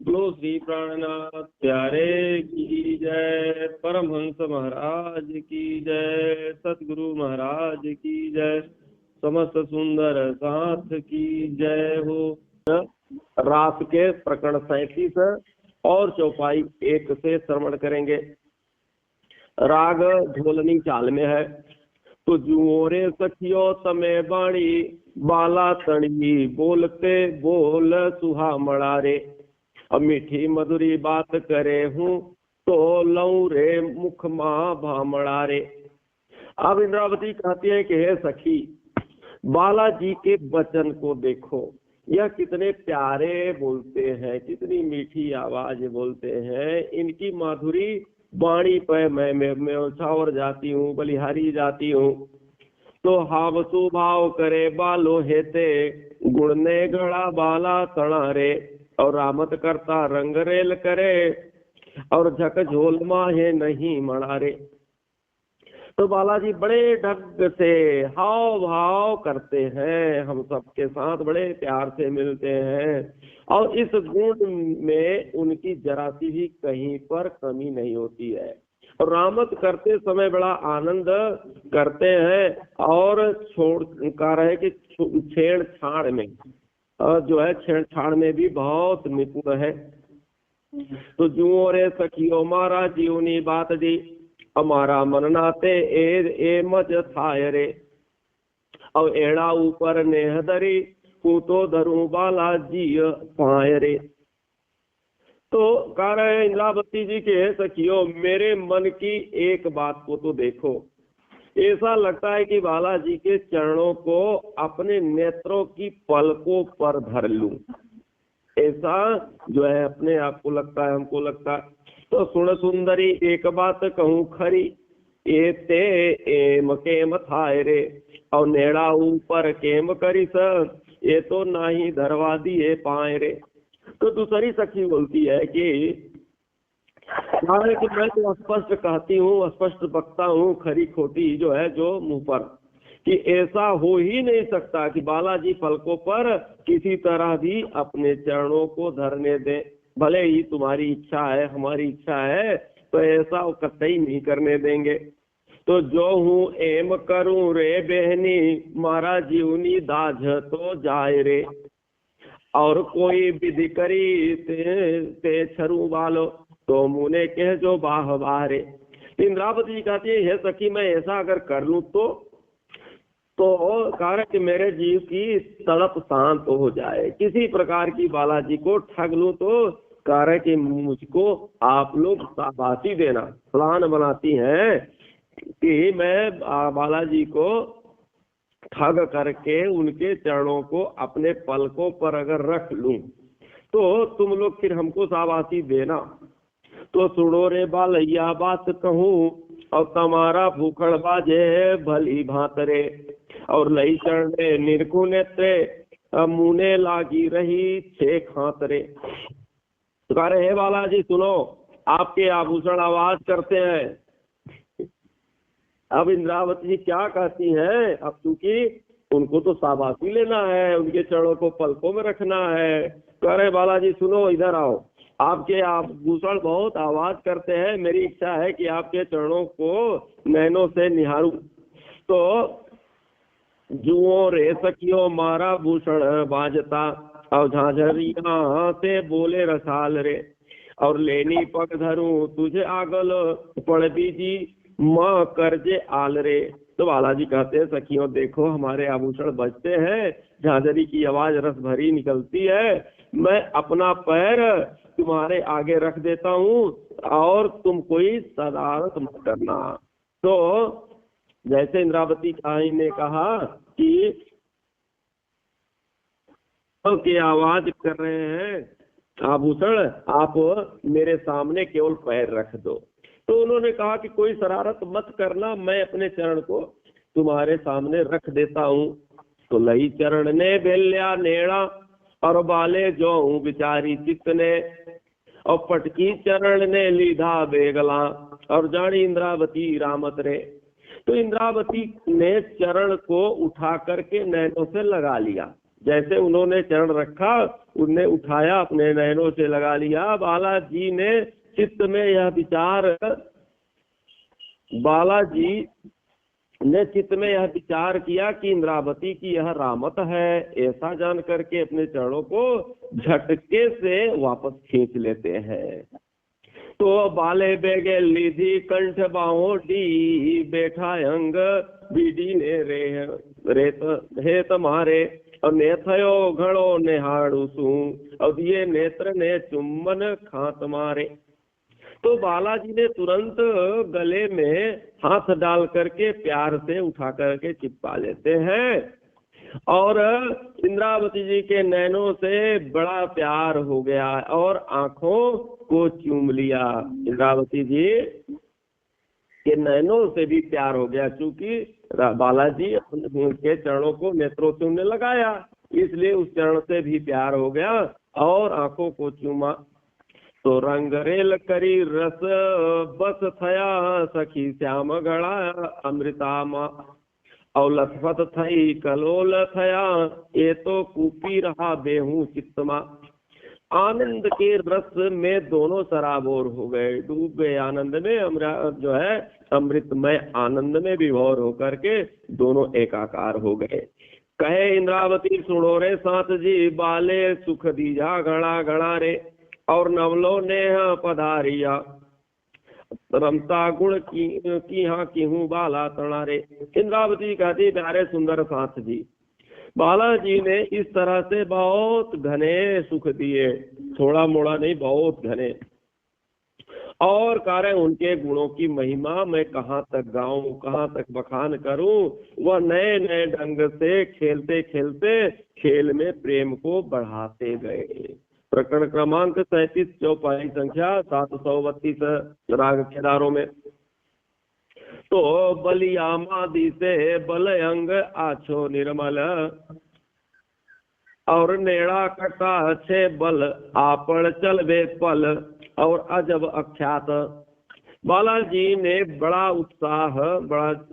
बोलो श्री प्राणनाथ प्यारे की जय, परमहंस महाराज की जय, सतगुरु महाराज की जय, समस्त सुंदर साथ की जय हो। रात के प्रकरण 37 और चौपाई 1 से श्रवण करेंगे। राग ढोलनी चाल में है। तो जुओरे सखियो समय बाणी, बाला तणी बोलते बोल सुहा मड़ारे। अब मीठी मधुरी बात करे हूँ, तो लऊ रे मुख माँ भामड़ारे। अब इंद्रावती कहती है कि हे सखी, बालाजी के वचन को देखो, यह कितने प्यारे बोलते हैं, कितनी मीठी आवाज बोलते हैं। इनकी माधुरी वाणी पे मैं उछावर जाती हूँ, बलिहारी जाती हूँ। तो हावसु भाव करे बालो हेते, गुणने गड़ा बाला तणा रे। और रामत करता रंग रेल करे, और झक झोल माहे नहीं मणारे। तो बालाजी बड़े ढंग से हाव भाव करते हैं, हम सबके साथ बड़े प्यार से मिलते हैं, और इस गुण में उनकी जरा सी भी कहीं पर कमी नहीं होती है। और रामत करते समय बड़ा आनंद करते हैं, और छोड़ कह रहे कि छेड़छाड़ में जो है, छेड़छाड़ में भी बहुत निपुण है। तो जुओ रे सखियो मारा जीवनी बात दी, हमारा मन नाते ए मज थाय रे। और एड़ा ऊपर नेह धरी, तो धरू बाला जी पाय रे। तो कह रहे इंद्रावती जी के सखियो, मेरे मन की एक बात को तो देखो। ऐसा लगता है कि बालाजी के चरणों को अपने नेत्रों की पलकों पर धर लूं, ऐसा जो है अपने आप को लगता है, हमको लगता है। तो सुन सुंदरी एक बात कहूँ खरी, ए ते एम केम थाय रे। और नेड़ा ऊपर केम करी स, ये तो नाही धरवा दिए पाए रे। तो दूसरी सखी बोलती है कि मैं तो स्पष्ट कहती हूँ, स्पष्ट बकता हूँ, खरी खोटी जो है जो मुंह पर, कि ऐसा हो ही नहीं सकता कि बालाजी पलकों पर किसी तरह भी अपने चरणों को धरने दे। भले ही तुम्हारी इच्छा है, हमारी इच्छा है, तो ऐसा वो कतई नहीं करने देंगे। तो जो हूँ एम करूं रे बहनी, मारा जीवनी दाझ तो जाए रे। और कोई विधि करी ते छरू बालो, तो मुने कह जो बाह बाहरे। इंद्रावती जी कहती है, सखी मैं ऐसा अगर कर लूं तो कारण कि मेरे जीव की तड़प शांत हो जाए, किसी प्रकार की बालाजी को ठग लूं तो कारण कि मुझको आप लोग शाबाशी देना, प्लान बनाती हैं कि मैं बालाजी को ठग करके उनके चरणों को अपने पलकों पर अगर रख लूं, तो तुम लोग फिर हमको शाबाशी देना। तो सुनो रे बालैया बात कहूँ, और तुम्हारा भूखड़ बाजे भली भात रे। और लई चढ़ने निरखु नेत्रे, मुने लागी रही छे खात रे। तो कह रहे हे बालाजी सुनो, आपके आभूषण आवाज करते हैं। अब इंद्रावती जी क्या कहती हैं, अब चूंकि उनको तो शाबाशी लेना है, उनके चरणों को पलकों में रखना है। कह रहे बालाजी सुनो, इधर आओ, आपके आभूषण बहुत आवाज करते हैं, मेरी इच्छा है कि आपके चरणों को नैनों से निहारूं। तो जुओ रे सखियो मारा भूषण बाजता, और झांझरिया से बोले रसाल रे। और लेनी पग धरूं तुझे आगल, पड़ बीजी माँ करजे आल रे। तो बालाजी कहते हैं, सखियों देखो हमारे आभूषण बजते हैं, झांझरी की आवाज रस भरी निकलती है, मैं अपना पैर तुम्हारे आगे रख देता हूँ, और तुम कोई शरारत मत करना। तो जैसे इंद्रावती ने कहा कि की आवाज कर रहे हैं आभूषण, आप मेरे सामने केवल पैर रख दो। तो उन्होंने कहा कि कोई शरारत मत करना, मैं अपने चरण को तुम्हारे सामने रख देता हूँ। तो लई चरण ने बेल्या नेड़ा, और बाले जो हूँ बिचारी चित्त ने। और पटकी चरण ने लीधा बेगला, और जानी इंद्रावती रामत रे। तो इंद्रावती ने चरण को उठा करके नैनों से लगा लिया, जैसे उन्होंने चरण रखा, उनने उठाया, अपने नयनों से लगा लिया। बालाजी ने चित्त में यह विचार किया कि इंद्रावती की यह रामत है। ऐसा जान करके अपने चरणों को झटके से वापस खींच लेते हैं। तो बाले बेगे लीधी कंठ बाहोडी, बैठा अंग बीडी ने रेत मारे, और ने थयो घड़ो नेहाड़ू सू, अब ये नेत्र ने चुम्बन खात मारे। तो बालाजी ने तुरंत गले में हाथ डाल करके प्यार से उठा करके चिपका लेते हैं, और इंद्रावती जी के नैनों से बड़ा प्यार हो गया और आंखों को चूम लिया। इंद्रावती जी के नैनों से भी प्यार हो गया, क्योंकि बालाजी के चरणों को नेत्रों से उन्हें लगाया, इसलिए उस चरण से भी प्यार हो गया और आंखों को चूमा। तो रंग रेल करी रस बस थया, सखी श्याम गड़ा अमृता माँ, और लथपथ थई कलोल थया, ये तो कूपी रहा बेहू चित्तमा। आनंद के रस में दोनों सराबोर हो गए, डूब गए आनंद में, जो है अमृतमय आनंद में विभोर होकर के दोनों एकाकार हो गए। कहे इंद्रावती सुनो रे साथ जी, बाले सुख दीजा घड़ा घड़ा रे, और नवलो ने पधारिया, रमता गुण की हाँ की हूँ बाला तणा रे। इंद्रावती कहती, प्यारे सुंदर साथ जी, बालाजी ने इस तरह से बहुत घने सुख दिए, थोड़ा मोड़ा नहीं, बहुत घने। और कारण उनके गुणों की महिमा मैं कहाँ तक गाऊं, कहाँ तक बखान करूं। वह नए नए ढंग से खेलते खेलते खेल में प्रेम को बढ़ाते गए। प्रकरण क्रमांक 37, चौपाई संख्या 732 राग केदारों में। तो बलियामादि से बल अंग आछो निर्मल, और नेड़ा कटा छे बल आपण चलवे पल, और अजब अख्यात। बालाजी ने बड़ा उत्साह,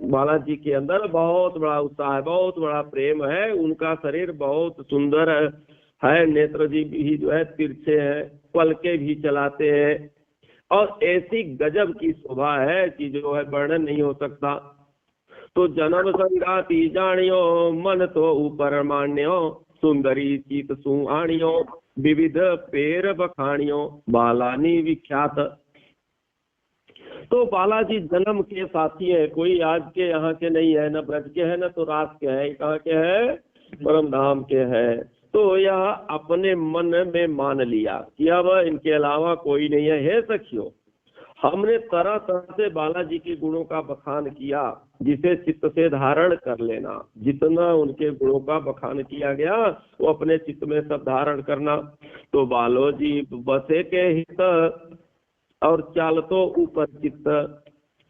बालाजी के अंदर बहुत बड़ा उत्साह है, बहुत बड़ा प्रेम है, उनका शरीर बहुत सुंदर है, नेत्र जी भी जो है तिरछे हैं, पलके भी चलाते हैं, और ऐसी गजब की शोभा है कि जो है वर्णन नहीं हो सकता। तो जन्म संगाती जानियो, मन तो ऊपर मान्यो, सुंदरी चीत सुहानियो, विविध पेर बखानियो, बालानी विख्यात। तो बालाजी जन्म के साथी है, कोई आज के यहाँ के नहीं है, न ब्रज के है न तो रात के है, कहाँ के है, परम धाम के है। तो यह अपने मन में मान लिया कि अब इनके अलावा कोई नहीं है। हे सखियों, हमने तरह तरह से बालाजी के गुणों का बखान किया, जिसे चित्त से धारण कर लेना। जितना उनके गुणों का बखान किया गया वो अपने चित्त में सब धारण करना। तो बालोजी बसे के हित, और चाल तो ऊपर चित्त,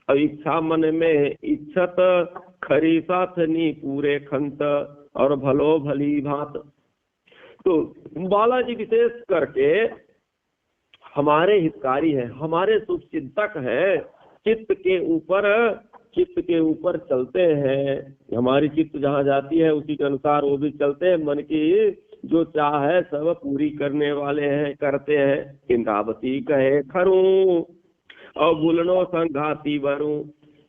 और इच्छा मन में इच्छत, खरी साथनी पूरे खंत, और भलो भली भात। तो बालाजी विशेष करके हमारे हितकारी है, हमारे शुभ चिंतक है, चित्त के ऊपर चलते हैं। हमारी चित्त जहाँ जाती है उसी के अनुसार वो भी चलते हैं, मन की जो चाह है सब पूरी करने वाले हैं, करते हैं। इंद्रावती कहे खरूं, और भूलनो संघाती वरूं,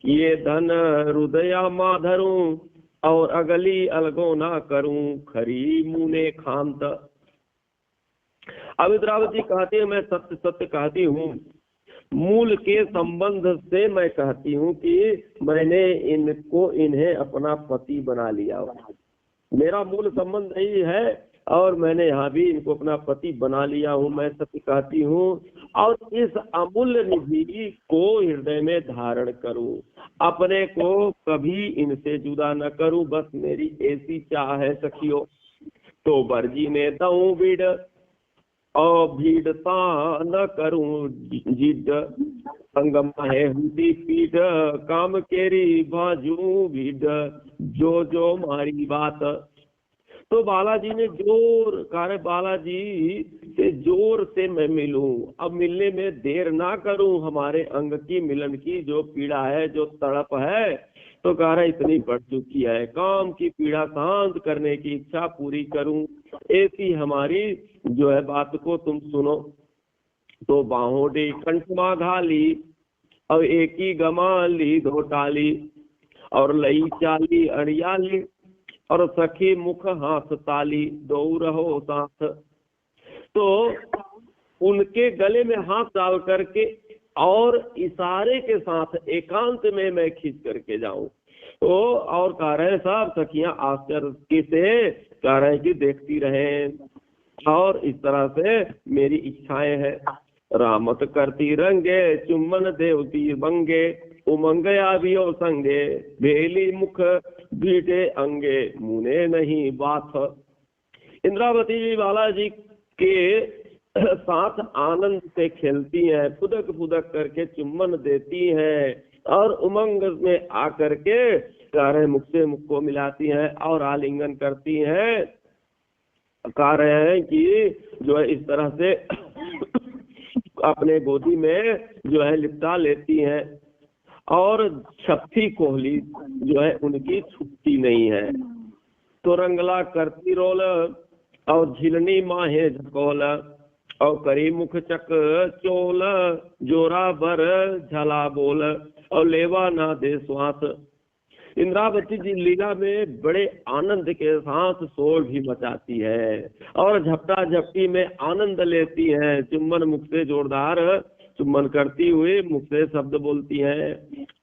ये धन हृदया माधरूं, और अगली अलगो ना करूं, खरी मुने खांत। अब इंद्रावती कहती है, मैं सत्य सत्य कहती हूँ, मूल के संबंध से मैं कहती हूँ कि मैंने इन्हें अपना पति बना लिया। मेरा मूल संबंध यही है, और मैंने यहाँ भी इनको अपना पति बना लिया हूँ, मैं सत्य कहती हूँ। और इस अमूल्य निधि को हृदय में धारण करूँ, अपने को कभी इनसे जुदा न करूँ, बस मेरी ऐसी चाह है सखियों। तो बरजी ने दऊं बीड़, और भीड़ता न करूं जिद, संगम है हुदी पीठ, काम केरी बाजू भीड़, जो जो मारी बात। तो बालाजी ने जोर कर, बालाजी से जोर से मैं मिलूं, अब मिलने में देर ना करूं, हमारे अंग की मिलन की जो पीड़ा है, जो तड़प है, तो कह रहा इतनी बढ़ चुकी है, काम की पीड़ा शांत करने की इच्छा पूरी करूं, ऐसी हमारी जो है बात को तुम सुनो। तो बाहों कंठमा घाली और एक ही गमा ली धोटाली, और लई चाली अड़ियाली, और सखी मुख हाथ ताली, दो रहो साथ। तो उनके गले में हाथ डाल करके और इशारे के साथ एकांत में मैं खींच करके जाऊं। तो और कह रहे हैं सब सखियां आश्चर्य से कह रहे हैं कि देखती रहें, और इस तरह से मेरी इच्छाएं हैं। रामत करती रंगे चुम्बन देवती बंगे, उमंग आवियो संगे, बेली मुख बीटे अंगे, मुने नहीं बात। इंद्रावती जी बालाजी के साथ आनंद से खेलती हैं, फुदक फुदक करके चुम्बन देती हैं, और उमंग में आकर के कह रहे मुख से मुख को मिलाती हैं और आलिंगन करती हैं। कह रहे हैं कि जो है इस तरह से अपने गोदी में जो है लिपटा लेती हैं, और छपी कोहली जो है उनकी छुट्टी नहीं है। तो रंगला करती रोल और झिलनी माहे झकोल, और करी मुख चक चोल, जोरा बर झला बोल, और लेवा ना दे श्वास। इंद्रावती जी लीला में बड़े आनंद के साथ शोर भी मचाती है, और झपटा झपटी में आनंद लेती है। चुम्बन मुख से जोरदार चुम्बन करती हुई मुख से शब्द बोलती है,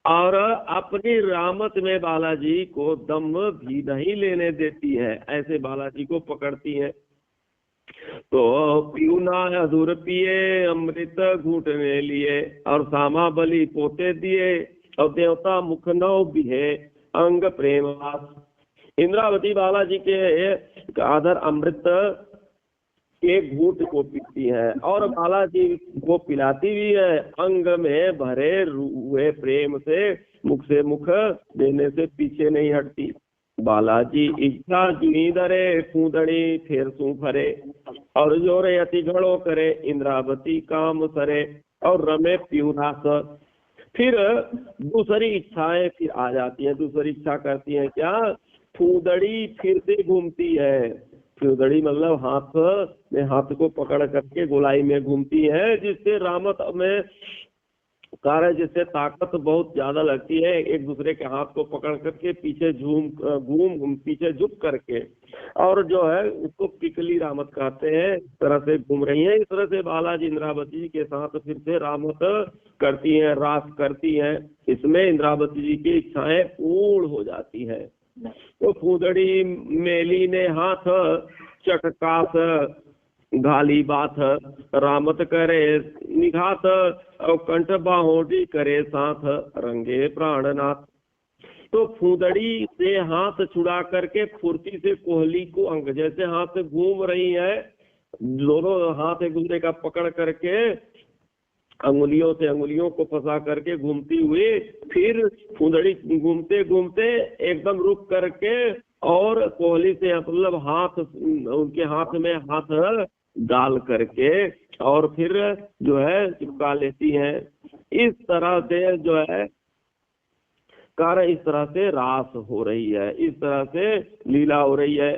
और अपनी रामत में बालाजी को दम भी नहीं लेने देती है, ऐसे बालाजी को पकड़ती है। तो पीऊना अधूर पिए अमृत घूटने लिए, और सामा बलि पोते दिए, और देवता मुख नौ बिहे अंग प्रेमवास। इंद्रावती बालाजी के आदर अमृत के घूट को पीती है, और बालाजी को पिलाती भी है, अंग में भरे हुए प्रेम से मुख देने से पीछे नहीं हटती। बालाजी इच्छा जुनी दरे फूदड़ी फेर सू फरे, और जोरे अति घड़ो करे इंद्रावती काम सरे, और रमे प्यूरास। फिर दूसरी इच्छाएं फिर आ जाती हैं, दूसरी इच्छा करती हैं क्या, फूदड़ी फिर से घूमती है। फूदड़ी मतलब हाथ को पकड़ करके गोलाई में घूमती है, जिससे रामत में कार्य जिससे ताकत बहुत ज्यादा लगती है। एक दूसरे के हाथ को पकड़ करके पीछे पीछे झुक करके, और जो है उसको पिकली रामत कहते हैं, इस तरह से घूम रही हैं। इस तरह से बालाजी इंद्रावती के साथ फिर से रामत करती हैं, रास करती हैं। इसमें इंद्रावती जी की इच्छाएं पूर्ण हो जाती है। तो फूदड़ी मेली ने हाथ चटकास घाली बात, रामत करे निघात, और कंठ बाहोडी करे साथ, रंगे प्राणनाथ। तो फूदड़ी से हाथ छुड़ा करके फुर्ती से कोहली को अंग जैसे हाथ से घूम रही है, दोनों हाथ एक दूसरे का पकड़ करके अंगुलियों से अंगुलियों को फंसा करके घूमती हुई, फिर फूदड़ी घूमते घूमते एकदम रुक करके, और कोहली से मतलब उनके हाथ में हाथ डाल करके, और फिर जो है चिपका लेती हैं। इस तरह से जो है कार्य, इस तरह से रास हो रही है, इस तरह से लीला हो रही है।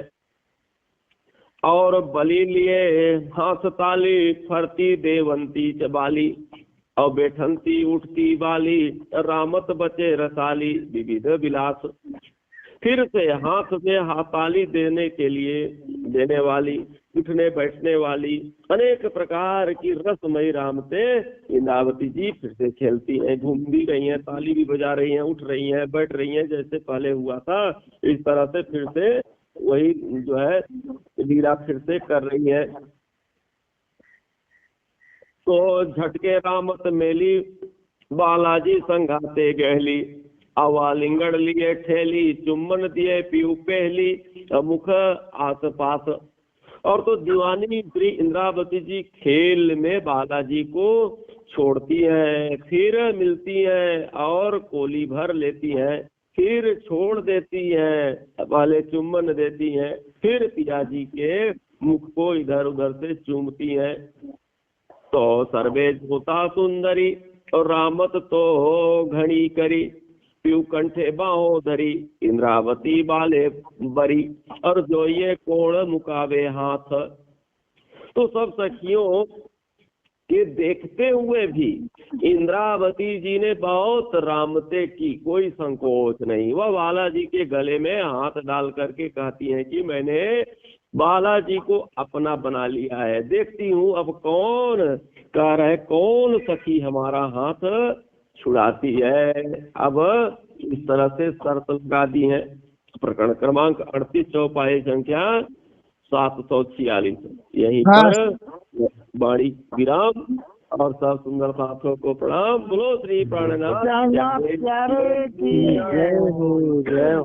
और बलि लिए हाथ ताली, फरती देवंती चबाली, और बैठंती उठती बाली, रामत बचे रसाली, विविध विलास। फिर से हाथ से हाथाली देने के लिए देने वाली, उठने बैठने वाली, अनेक प्रकार की रसमयी रामते इंद्रावती जी फिर से खेलती हैं, घूम भी रही हैं, ताली भी बजा रही हैं, उठ रही हैं, बैठ रही हैं, जैसे पहले हुआ था। इस तरह से फिर से वही जो है लीला फिर से कर रही है। तो झटके रामत मेली, बालाजी संघाते गहली, अवालिंगड़ लिए ठेली, चुम्बन दिए पीऊ पहली, मुख आस पास। और तो दीवानी श्री इंद्रावती जी खेल में बालाजी को छोड़ती हैं, फिर मिलती हैं और कोली भर लेती हैं, फिर छोड़ देती हैं, पहले चुम्बन देती हैं, फिर पियाजी के मुख को इधर उधर से चूमती हैं। तो सर्वे होता सुंदरी, और रामत तो घड़ी करी, पीयू कंठे बाहों धरी, इंद्रावती बाले बरी, और जो ये कोण मुकावे हाथ। तो सब सखियों के देखते हुए भी इंद्रावती जी ने बहुत रामते की, कोई संकोच नहीं। वह बालाजी के गले में हाथ डाल करके कहती हैं कि मैंने बालाजी को अपना बना लिया है, देखती हूँ अब कौन कह रहे, कौन सखी हमारा हाथ छुड़ाती है। अब इस तरह से शर्त लगा दी है। प्रकरण क्रमांक 38, चौपाई संख्या 746। यहीं पर बाड़ी विराम। और सब सुंदर साथियों को प्रणाम। बोलो श्री प्राणनाथ। जय हो।